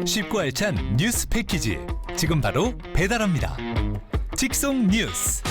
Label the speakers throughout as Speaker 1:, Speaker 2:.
Speaker 1: 쉽고 알찬 뉴스 패키지 지금 바로 배달합니다. 직송 뉴스.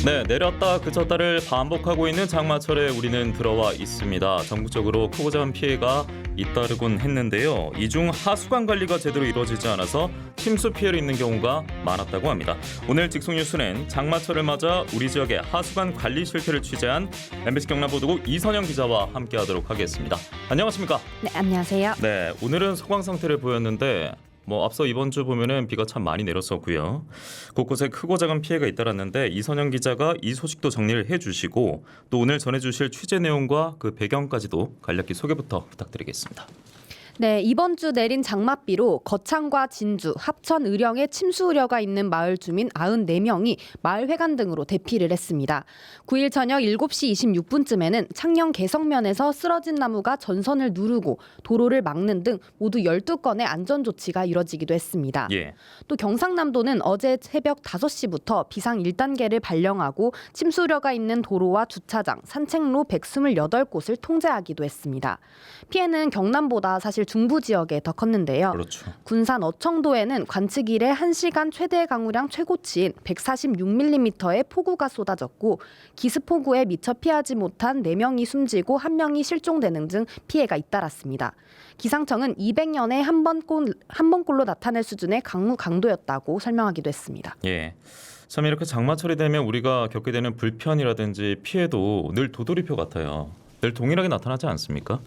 Speaker 2: 네, 내렸다 그쳤다를 반복하고 있는 장마철에 우리는 들어와 있습니다. 전국적으로 크고 작은 피해가 잇따르곤 했는데요. 이 중 하수관 관리가 제대로 이루어지지 않아서 침수 피해를 입는 경우가 많았다고 합니다. 오늘 직송 뉴스는 장마철을 맞아 우리 지역의 하수관 관리 실태를 취재한 MBC 경남보도국 이선영 기자와 함께하도록 하겠습니다. 안녕하십니까?
Speaker 3: 네, 안녕하세요.
Speaker 2: 네, 오늘은 소강 상태를 보였는데 앞서 이번 주 보면은 비가 참 많이 내렸었고요. 곳곳에 크고 작은 피해가 잇따랐는데 이선영 기자가 이 소식도 정리를 해주시고 또 오늘 전해주실 취재 내용과 그 배경까지도 간략히 소개부터 부탁드리겠습니다.
Speaker 3: 네, 이번 주 내린 장맛비로 거창과 진주, 합천, 의령에 침수 우려가 있는 마을 주민 94명이 마을 회관 등으로 대피를 했습니다. 9일 저녁 7시 26분쯤에는 창녕 개성면에서 쓰러진 나무가 전선을 누르고 도로를 막는 등 모두 12건의 안전조치가 이뤄지기도 했습니다.
Speaker 2: 예.
Speaker 3: 또 경상남도는 어제 새벽 5시부터 비상 1단계를 발령하고 침수 우려가 있는 도로와 주차장, 산책로 128곳을 통제하기도 했습니다. 피해는 경남보다 사실 중부 지역에 더 컸는데요.
Speaker 2: 그렇죠.
Speaker 3: 군산 어청도에는 관측 이래 1시간 최대 강우량 최고치인 146mm의 폭우가 쏟아졌고 기습폭우에 미처 피하지 못한 4명이 숨지고 1명이 실종되는 등 피해가 잇따랐습니다. 기상청은 200년에 한 번꼴로 나타날 수준의 강우 강도였다고 설명하기도 했습니다.
Speaker 2: 예. 참 이렇게 장마철이 되면 우리가 겪게 되는 불편이라든지 피해도 늘 도돌이표 같아요. 늘 동일하게 나타나지 않습니까?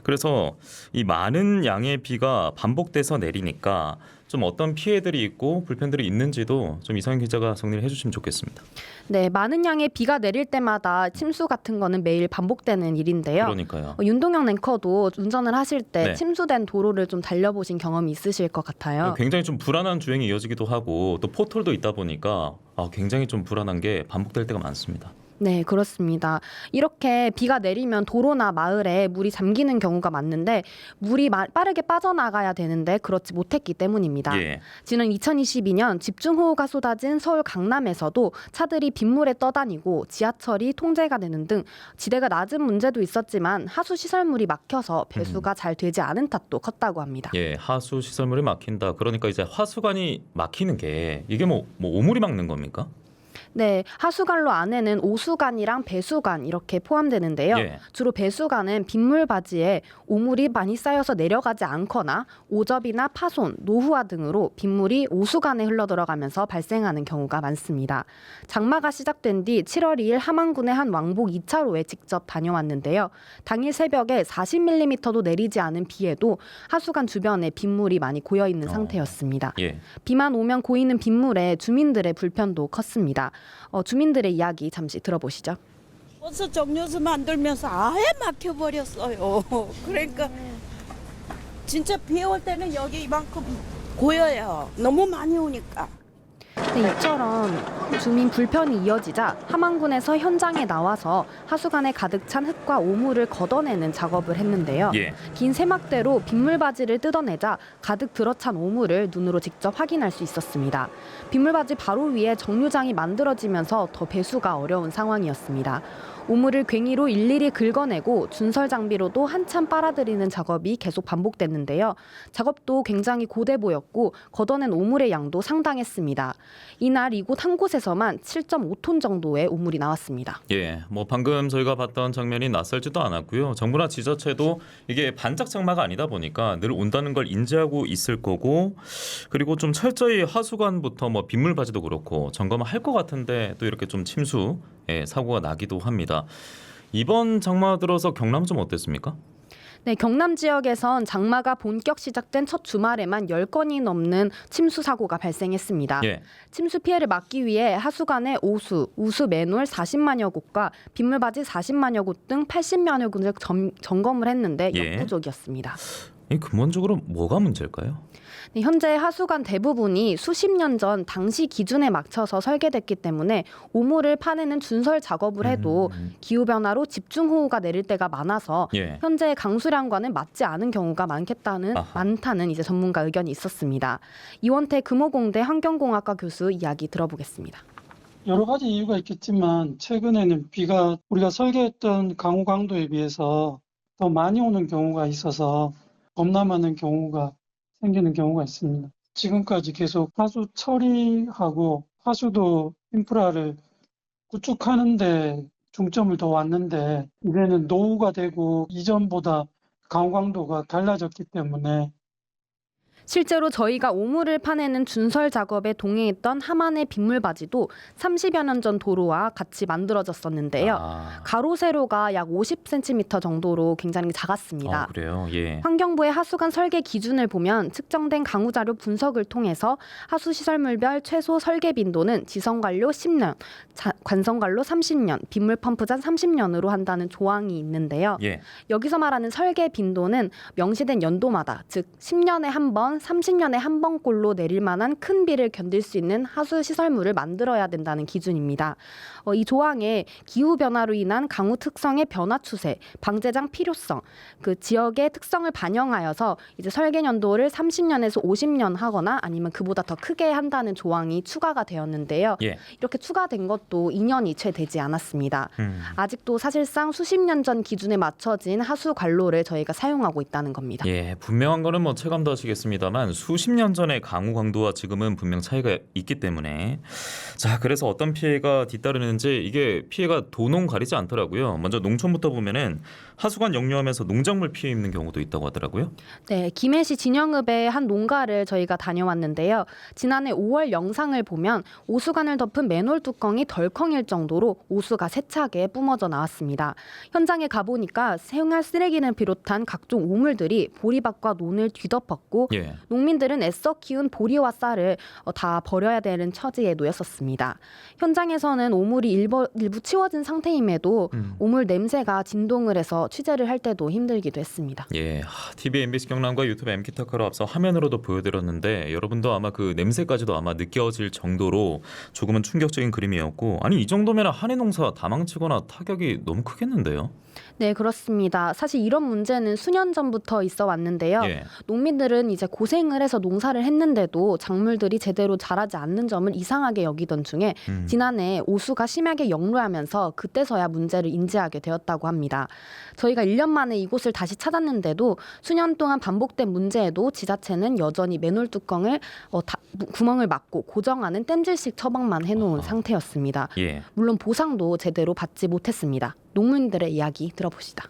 Speaker 2: 그래서 이 많은 양의 비가 반복돼서 내리니까 좀 어떤 피해들이 있고 불편들이 있는지도 좀 이선영 기자가 정리를 해주시면 좋겠습니다.
Speaker 3: 네, 많은 양의 비가 내릴 때마다 침수 같은 거는 매일 반복되는 일인데요.
Speaker 2: 그러니까요.
Speaker 3: 윤동영 앵커도 운전을 하실 때
Speaker 2: 네.
Speaker 3: 침수된 도로를 좀 달려보신 경험이 있으실 것 같아요.
Speaker 2: 굉장히 좀 불안한 주행이 이어지기도 하고 또 포털도 있다 보니까 굉장히 좀 불안한 게 반복될 때가 많습니다.
Speaker 3: 네, 그렇습니다. 이렇게 비가 내리면 도로나 마을에 물이 잠기는 경우가 많은데 물이 빠르게 빠져나가야 되는데 그렇지 못했기 때문입니다.
Speaker 2: 예.
Speaker 3: 지난 2022년 집중호우가 쏟아진 서울 강남에서도 차들이 빗물에 떠다니고 지하철이 통제가 되는 등 지대가 낮은 문제도 있었지만 하수 시설물이 막혀서 배수가 잘 되지 않은 탓도 컸다고 합니다.
Speaker 2: 예, 하수 시설물이 막힌다. 그러니까 이제 하수관이 막히는 게 이게 뭐 오물이 막는 겁니까?
Speaker 3: 네, 하수관로 안에는 오수관이랑 배수관 이렇게 포함되는데요.
Speaker 2: 예.
Speaker 3: 주로 배수관은 빗물 바지에 오물이 많이 쌓여서 내려가지 않거나 오접이나 파손, 노후화 등으로 빗물이 오수관에 흘러들어가면서 발생하는 경우가 많습니다. 장마가 시작된 뒤 7월 2일 함안군의 한 왕복 2차로에 직접 다녀왔는데요. 당일 새벽에 40mm도 내리지 않은 비에도 하수관 주변에 빗물이 많이 고여있는 상태였습니다.
Speaker 2: 예.
Speaker 3: 비만 오면 고이는 빗물에 주민들의 불편도 컸습니다. 주민들의 이야기 잠시 들어보시죠.
Speaker 4: 버스 정류소 만들면서 아예 막혀버렸어요. 그러니까 진짜 비 올 때는 여기 이만큼 고여요. 너무 많이 오니까.
Speaker 3: 네, 이처럼 주민 불편이 이어지자 함안군에서 현장에 나와서 하수관에 가득 찬 흙과 오물을 걷어내는 작업을 했는데요.
Speaker 2: 예.
Speaker 3: 긴 세막대로 빗물바지를 뜯어내자 가득 들어찬 오물을 눈으로 직접 확인할 수 있었습니다. 빗물바지 바로 위에 정류장이 만들어지면서 더 배수가 어려운 상황이었습니다. 오물을 괭이로 일일이 긁어내고 준설 장비로도 한참 빨아들이는 작업이 계속 반복됐는데요. 작업도 굉장히 고돼 보였고 걷어낸 오물의 양도 상당했습니다. 이날 이곳 한 곳에서만 7.5톤 정도의 오물이 나왔습니다.
Speaker 2: 예, 방금 저희가 봤던 장면이 낯설지도 않았고요. 정부나 지자체도 이게 반짝 장마가 아니다 보니까 늘 온다는 걸 인지하고 있을 거고, 그리고 좀 철저히 하수관부터 빗물 바지도 그렇고 점검을 할 것 같은데 또 이렇게 좀 침수 사고가 나기도 합니다. 이번 장마 들어서 경남 좀 어땠습니까?
Speaker 3: 네, 경남 지역에선 장마가 본격 시작된 첫 주말에만 10건이 넘는 침수 사고가 발생했습니다.
Speaker 2: 예.
Speaker 3: 침수 피해를 막기 위해 하수관의 오수, 우수 맨홀 40만여 곳과 빗물바지 40만여 곳 등 80만여 곳을 점검을 했는데
Speaker 2: 예.
Speaker 3: 역부족이었습니다.
Speaker 2: 근본적으로 뭐가 문제일까요?
Speaker 3: 네, 현재 하수관 대부분이 수십 년 전 당시 기준에 맞춰서 설계됐기 때문에 오물을 파내는 준설 작업을 해도 기후변화로 집중호우가 내릴 때가 많아서
Speaker 2: 예.
Speaker 3: 현재 강수량과는 맞지 않은 경우가
Speaker 2: 아하.
Speaker 3: 많다는 이제 전문가 의견이 있었습니다. 이원태 금호공대 환경공학과 교수 이야기 들어보겠습니다.
Speaker 5: 여러 가지 이유가 있겠지만 최근에는 비가 우리가 설계했던 강우 강도에 비해서 더 많이 오는 경우가 있어서 겁나 많은 경우가 생기는 경우가 있습니다. 지금까지 계속 하수 처리하고 하수도 인프라를 구축하는 데 중점을 더 왔는데 이제는 노후가 되고 이전보다 강광도가 달라졌기 때문에
Speaker 3: 실제로 저희가 오물을 파내는 준설 작업에 동행했던 하만의 빗물바지도 30여 년 전 도로와 같이 만들어졌었는데요. 가로 세로가 약 50cm 정도로 굉장히 작았습니다.
Speaker 2: 그래요? 예.
Speaker 3: 환경부의 하수관 설계 기준을 보면 측정된 강우 자료 분석을 통해서 하수 시설물별 최소 설계 빈도는 지성관료 10년, 관성관로 30년, 빗물 펌프장 30년으로 한다는 조항이 있는데요.
Speaker 2: 예.
Speaker 3: 여기서 말하는 설계 빈도는 명시된 연도마다, 즉 10년에 한 번, 30년에 한 번꼴로 내릴 만한 큰 비를 견딜 수 있는 하수 시설물을 만들어야 된다는 기준입니다. 이 조항에 기후 변화로 인한 강우 특성의 변화 추세, 방제장 필요성, 그 지역의 특성을 반영하여서 이제 설계 연도를 30년에서 50년 하거나 아니면 그보다 더 크게 한다는 조항이 추가가 되었는데요.
Speaker 2: 예.
Speaker 3: 이렇게 추가된 것도 2년이 채 되지 않았습니다. 아직도 사실상 수십 년 전 기준에 맞춰진 하수 관로를 저희가 사용하고 있다는 겁니다.
Speaker 2: 예, 분명한 거는 뭐 체감도 하시겠습니다만 수십 년 전의 강우 강도와 지금은 분명 차이가 있기 때문에 자, 그래서 어떤 피해가 뒤따르는지 이게 피해가 도농 가리지 않더라고요. 먼저 농촌부터 보면은 하수관 역류하면서 농작물 피해 입는 경우도 있다고 하더라고요.
Speaker 3: 네, 김해시 진영읍의 한 농가를 저희가 다녀왔는데요. 지난해 5월 영상을 보면 오수관을 덮은 맨홀 뚜껑이 덜컹일 정도로 오수가 세차게 뿜어져 나왔습니다. 현장에 가보니까 생활 쓰레기는 비롯한 각종 오물들이 보리밭과 논을 뒤덮었고
Speaker 2: 예.
Speaker 3: 농민들은 애써 키운 보리와 쌀을 다 버려야 되는 처지에 놓였었습니다. 현장에서는 오물이 일부 치워진 상태임에도 오물 냄새가 진동을 해서 취재를 할 때도 힘들기도 했습니다.
Speaker 2: 예, TV MBC 경남과 유튜브 MK타카로 앞서 화면으로도 보여드렸는데 여러분도 아마 그 냄새까지도 아마 느껴질 정도로 조금은 충격적인 그림이었고 아니 이 정도면 한해 농사 다 망치거나 타격이 너무 크겠는데요?
Speaker 3: 네, 그렇습니다. 사실 이런 문제는 수년 전부터 있어 왔는데요.
Speaker 2: 예.
Speaker 3: 농민들은 이제 고생을 해서 농사를 했는데도 작물들이 제대로 자라지 않는 점을 이상하게 여기던 중에 지난해 오수가 심하게 역류하면서 그때서야 문제를 인지하게 되었다고 합니다. 저희가 1년 만에 이곳을 다시 찾았는데도 수년 동안 반복된 문제에도 지자체는 여전히 맨홀 뚜껑을 구멍을 막고 고정하는 땜질식 처방만 해놓은 상태였습니다.
Speaker 2: 예.
Speaker 3: 물론 보상도 제대로 받지 못했습니다. 농민들의 이야기 들어봅시다.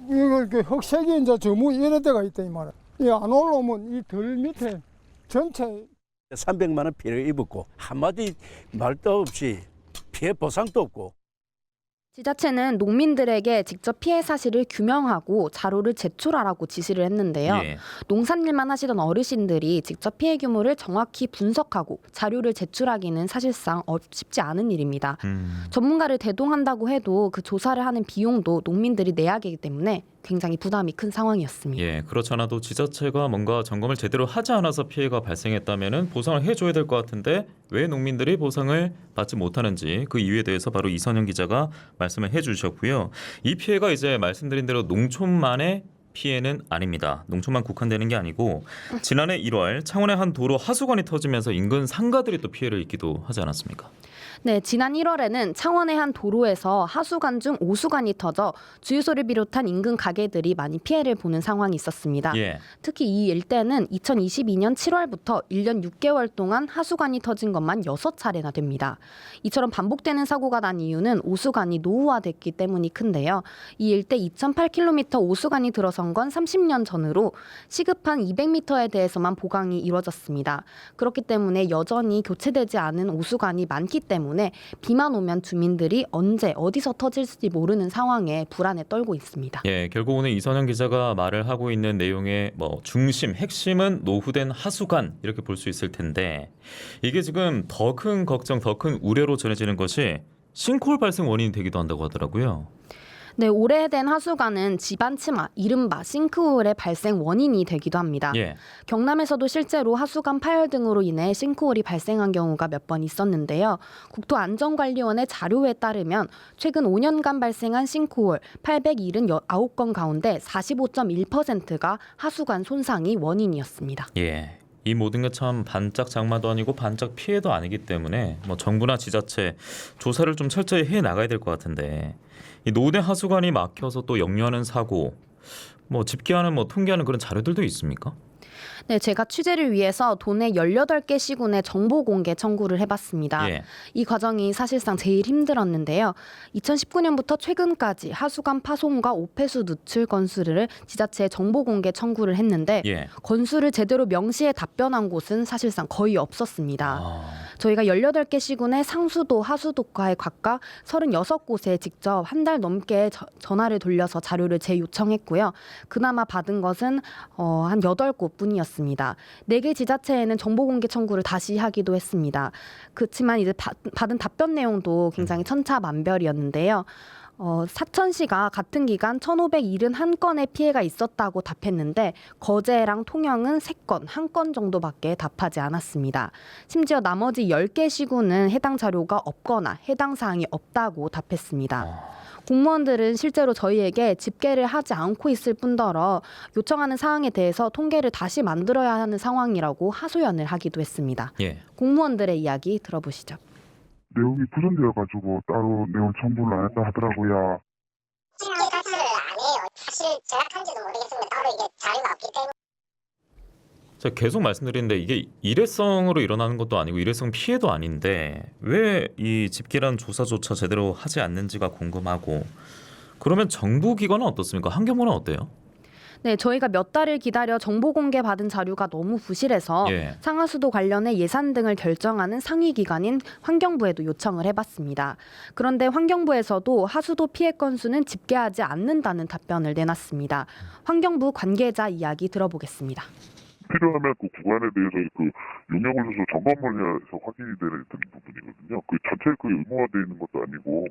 Speaker 6: 이거 이렇게 흑색이 이제 저무 이런 데가 있다 이 말이야. 이 안 올라오면 이 덜 밑에 전체
Speaker 7: 300만 원 피해를 입었고 한마디 말도 없이 피해 보상도 없고.
Speaker 3: 지자체는 농민들에게 직접 피해 사실을 규명하고 자료를 제출하라고 지시를 했는데요.
Speaker 2: 예.
Speaker 3: 농산일만 하시던 어르신들이 직접 피해 규모를 정확히 분석하고 자료를 제출하기는 사실상 쉽지 않은 일입니다. 전문가를 대동한다고 해도 그 조사를 하는 비용도 농민들이 내야 하기 때문에 굉장히 부담이 큰 상황이었습니다.
Speaker 2: 예, 그렇지 않아도 지자체가 뭔가 점검을 제대로 하지 않아서 피해가 발생했다면은 보상을 해줘야 될 것 같은데 왜 농민들이 보상을 받지 못하는지 그 이유에 대해서 바로 이선영 기자가 말씀을 해주셨고요. 이 피해가 이제 말씀드린 대로 농촌만의 피해는 아닙니다. 농촌만 국한되는 게 아니고 지난해 1월 창원의 한 도로 하수관이 터지면서 인근 상가들이 또 피해를 입기도 하지 않았습니까?
Speaker 3: 네, 지난 1월에는 창원의 한 도로에서 하수관 중 오수관이 터져 주유소를 비롯한 인근 가게들이 많이 피해를 보는 상황이 있었습니다.
Speaker 2: 예.
Speaker 3: 특히 이 일대는 2022년 7월부터 1년 6개월 동안 하수관이 터진 것만 6차례나 됩니다. 이처럼 반복되는 사고가 난 이유는 오수관이 노후화됐기 때문이 큰데요. 이 일대 2.8km 오수관이 들어선 건 30년 전으로 시급한 200m에 대해서만 보강이 이루어졌습니다. 그렇기 때문에 여전히 교체되지 않은 오수관이 많기 때문에 비만 오면 주민들이 언제 어디서 터질지 모르는 상황에 불안에 떨고 있습니다.
Speaker 2: 예, 결국 오늘 이선영 기자가 말을 하고 있는 내용의 중심, 핵심은 노후된 하수관 이렇게 볼 수 있을 텐데 이게 지금 더 큰 걱정, 더 큰 우려로 전해지는 것이 싱크홀 발생 원인이 되기도 한다고 하더라고요.
Speaker 3: 네, 오래된 하수관은 집안 침하, 이른바 싱크홀의 발생 원인이 되기도 합니다.
Speaker 2: 예.
Speaker 3: 경남에서도 실제로 하수관 파열 등으로 인해 싱크홀이 발생한 경우가 몇 번 있었는데요. 국토안전관리원의 자료에 따르면 최근 5년간 발생한 싱크홀 879건 가운데 45.1%가 하수관 손상이 원인이었습니다.
Speaker 2: 예. 이 모든 게 참 반짝 장마도 아니고 반짝 피해도 아니기 때문에 정부나 지자체 조사를 좀 철저히 해 나가야 될 것 같은데 이 노후된 하수관이 막혀서 또 역류하는 사고 뭐 집계하는 뭐 통계하는 그런 자료들도 있습니까?
Speaker 3: 네, 제가 취재를 위해서 도내 18개 시군에 정보 공개 청구를 해봤습니다.
Speaker 2: 예.
Speaker 3: 이 과정이 사실상 제일 힘들었는데요. 2019년부터 최근까지 하수관 파손과 오폐수 누출 건수를 지자체에 정보 공개 청구를 했는데
Speaker 2: 예.
Speaker 3: 건수를 제대로 명시해 답변한 곳은 사실상 거의 없었습니다.
Speaker 2: 아,
Speaker 3: 저희가 18개 시군의 상수도, 하수도과에 각각 36곳에 직접 한 달 넘게 전화를 돌려서 자료를 재요청했고요. 그나마 받은 것은 한 8곳 뿐이었습니다. 4개 지자체에는 정보공개 청구를 다시 하기도 했습니다. 그렇지만 이제 받은 답변 내용도 굉장히 천차만별이었는데요. 사천시가 같은 기간 1,571건의 피해가 있었다고 답했는데 거제랑 통영은 3건, 1건 정도밖에 답하지 않았습니다. 심지어 나머지 10개 시군은 해당 자료가 없거나 해당 사항이 없다고 답했습니다. 공무원들은 실제로 저희에게 집계를 하지 않고 있을 뿐더러 요청하는 사항에 대해서 통계를 다시 만들어야 하는 상황이라고 하소연을 하기도 했습니다.
Speaker 2: 예.
Speaker 3: 공무원들의 이야기 들어보시죠.
Speaker 8: 내용이 부정되어가지고 따로 내용 첨부를 안 했다 하더라고요.
Speaker 9: 집계 자체를 안 해요. 사실 정확한지도 모르겠습니다. 따로 이게 자료가 없기 때문에.
Speaker 2: 제가 계속 말씀드리는데 이게 일회성으로 일어나는 것도 아니고 일회성 피해도 아닌데 왜 이 집계란 조사조차 제대로 하지 않는지가 궁금하고 그러면 정부 기관은 어떻습니까? 환경부는 어때요?
Speaker 3: 네, 저희가 몇 달을 기다려 정보 공개 받은 자료가 너무 부실해서
Speaker 2: 예.
Speaker 3: 상하수도 관련해 예산 등을 결정하는 상위 기관인 환경부에도 요청을 해봤습니다. 그런데 환경부에서도 하수도 피해 건수는 집계하지 않는다는 답변을 내놨습니다. 환경부 관계자 이야기 들어보겠습니다.
Speaker 8: 필요하면 그 구간에 대해서 그 용역을 해서 점검을 해서 확인이 되는 부분이거든요. 그 전체 그 의무화 되어 있는 것도 아니고.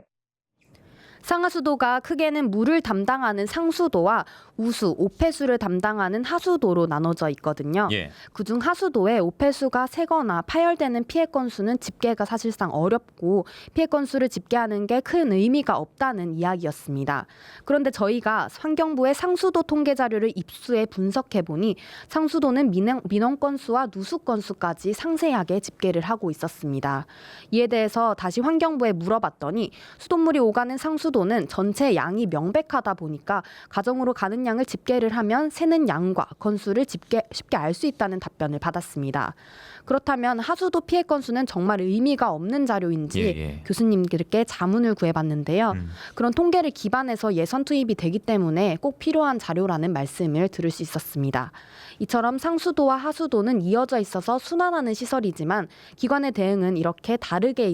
Speaker 3: 상하수도가 크게는 물을 담당하는 상수도와 우수, 오폐수를 담당하는 하수도로 나눠져 있거든요.
Speaker 2: 예.
Speaker 3: 그중 하수도에 오폐수가 새거나 파열되는 피해 건수는 집계가 사실상 어렵고 피해 건수를 집계하는 게 큰 의미가 없다는 이야기였습니다. 그런데 저희가 환경부의 상수도 통계 자료를 입수해 분석해 보니 상수도는 민원 건수와 누수 건수까지 상세하게 집계를 하고 있었습니다. 이에 대해서 다시 환경부에 물어봤더니 수돗물이 오가는 상수도는 전체 양이 명백하다 보니까 가정으로 가는 양을 집계를 하면 새는 양과 건수를 쉽게 알 수 있다는 답변을 받았습니다. 그렇다면 하수도 피해 건수는 정말 의미가 없는 자료인지
Speaker 2: 예.
Speaker 3: 교수님들께 자문을 구해봤는데요. 그런 통계를 기반해서 예산 투입이 되기 때문에 꼭 필요한 자료라는 말씀을 들을 수 있었습니다. 이처럼 상수도와 하수도는 이어져 있어서 순환하는 시설이지만 기관의 대응은 이렇게 다르게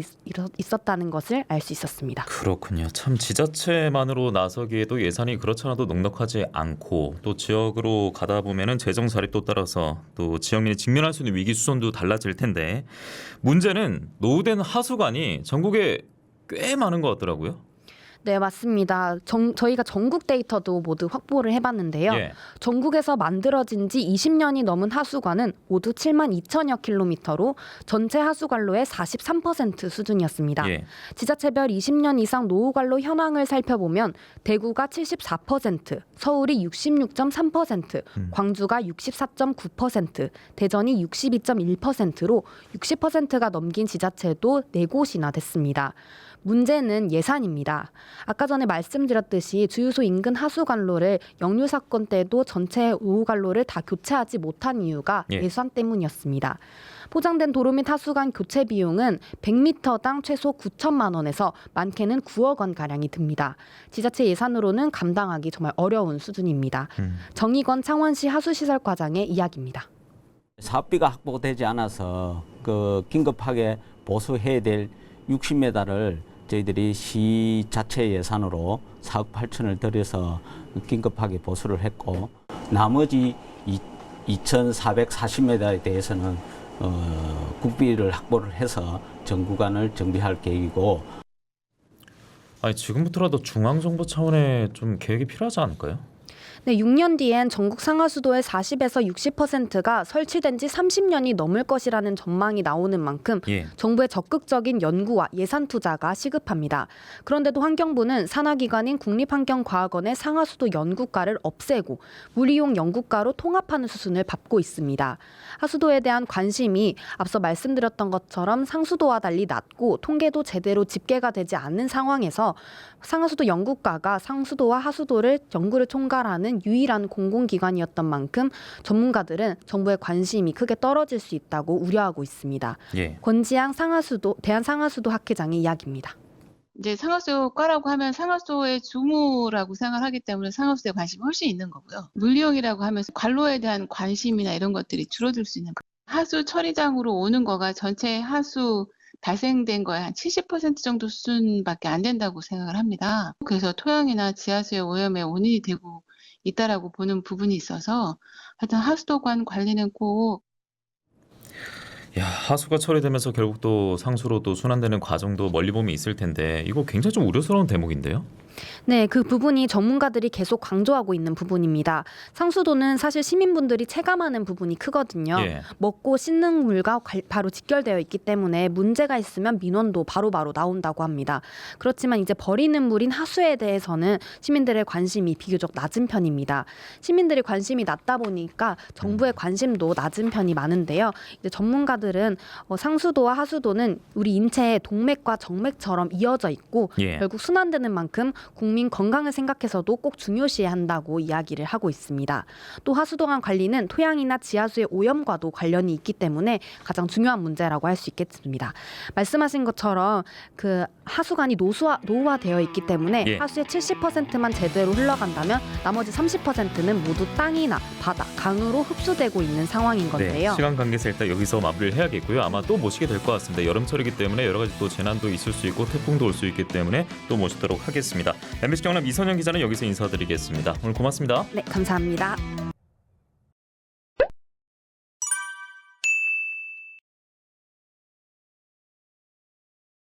Speaker 3: 있었다는 것을 알 수 있었습니다.
Speaker 2: 그렇군요. 참 지자체만으로 나서기에도 예산이 그렇잖아도 넉넉하지 않고 또 지역으로 가다 보면은 재정 자립도 따라서 또 지역민이 직면할 수 있는 위기 수준도 달라질 텐데 문제는 노후된 하수관이 전국에 꽤 많은 것 같더라고요.
Speaker 3: 네, 맞습니다. 저희가 전국 데이터도 모두 확보를 해봤는데요.
Speaker 2: 예.
Speaker 3: 전국에서 만들어진 지 20년이 넘은 하수관은 모두 7만 2천여 킬로미터로 전체 하수관로의 43% 수준이었습니다.
Speaker 2: 예.
Speaker 3: 지자체별 20년 이상 노후관로 현황을 살펴보면 대구가 74%, 서울이 66.3%, 광주가 64.9%, 대전이 62.1%로 60%가 넘긴 지자체도 4곳이나 됐습니다. 문제는 예산입니다. 아까 전에 말씀드렸듯이 주유소 인근 하수관로를 역류 사건 때도 전체 노후관로를 다 교체하지 못한 이유가 예산 때문이었습니다. 포장된 도로 및 하수관 교체 비용은 100m당 최소 9천만 원에서 많게는 9억 원 가량이 듭니다. 지자체 예산으로는 감당하기 정말 어려운 수준입니다. 정의건 창원시 하수시설과장의 이야기입니다.
Speaker 10: 사업비가 확보되지 않아서 그 긴급하게 보수해야 될 60m를 저희들이 시 자체 예산으로 4억 8천을 들여서 긴급하게 보수를 했고 나머지 2,440m에 대해서는 국비를 확보를 해서 전 구간을 정비할 계획이고.
Speaker 2: 아니 지금부터라도 중앙정부 차원의 좀 계획이 필요하지 않을까요?
Speaker 3: 네, 6년 뒤엔 전국 상하수도의 40에서 60%가 설치된 지 30년이 넘을 것이라는 전망이 나오는 만큼 정부의 적극적인 연구와 예산 투자가 시급합니다. 그런데도 환경부는 산하기관인 국립환경과학원의 상하수도 연구과를 없애고 물이용 연구과로 통합하는 수순을 밟고 있습니다. 하수도에 대한 관심이 앞서 말씀드렸던 것처럼 상수도와 달리 낮고 통계도 제대로 집계가 되지 않는 상황에서 상하수도 연구과가 상수도와 하수도를 연구를 총괄하는 하는 유일한 공공기관이었던 만큼 전문가들은 정부의 관심이 크게 떨어질 수 있다고 우려하고 있습니다.
Speaker 2: 예.
Speaker 3: 권지양 대한상하수도 학회장의 이야기입니다.
Speaker 11: 이제 상하수과라고 하면 상하수의 주무라고 생각을 하기 때문에 상하수에 관심이 훨씬 있는 거고요. 물리용이라고 하면서 관로에 대한 관심이나 이런 것들이 줄어들 수 있는 하수 처리장으로 오는 거가 전체 하수 발생된 거의 한 70% 정도 수준밖에 안 된다고 생각을 합니다. 그래서 토양이나 지하수의 오염의 원인이 되고 있다라고 보는 부분이 있어서 하여튼 하수도관 관리는 꼭
Speaker 2: 야, 하수가 처리되면서 결국 또 상수로 또 순환되는 과정도 멀리 보면 있을 텐데 이거 굉장히 좀 우려스러운 대목인데요.
Speaker 3: 네, 그 부분이 전문가들이 계속 강조하고 있는 부분입니다. 상수도는 사실 시민분들이 체감하는 부분이 크거든요.
Speaker 2: 예.
Speaker 3: 먹고 씻는 물과 바로 직결되어 있기 때문에 문제가 있으면 민원도 바로바로 나온다고 합니다. 그렇지만 이제 버리는 물인 하수에 대해서는 시민들의 관심이 비교적 낮은 편입니다. 시민들이 관심이 낮다 보니까 정부의 관심도 낮은 편이 많은데요. 이제 전문가들은 상수도와 하수도는 우리 인체의 동맥과 정맥처럼 이어져 있고
Speaker 2: 예.
Speaker 3: 결국 순환되는 만큼 국민 건강을 생각해서도 꼭 중요시해야 한다고 이야기를 하고 있습니다. 또 하수도관 관리는 토양이나 지하수의 오염과도 관련이 있기 때문에 가장 중요한 문제라고 할 수 있겠습니다. 말씀하신 것처럼 그 하수관이 노후화되어 있기 때문에
Speaker 2: 예.
Speaker 3: 하수의 70%만 제대로 흘러간다면 나머지 30%는 모두 땅이나 바다, 강으로 흡수되고 있는 상황인 건데요.
Speaker 2: 네, 시간 관계상 일단 여기서 마무리를 해야겠고요. 아마 또 모시게 될 것 같습니다. 여름철이기 때문에 여러 가지 또 재난도 있을 수 있고 태풍도 올 수 있기 때문에 또 모시도록 하겠습니다. MBC 경남 이선영 기자는 여기서 인사드리겠습니다. 오늘 고맙습니다.
Speaker 3: 네, 감사합니다.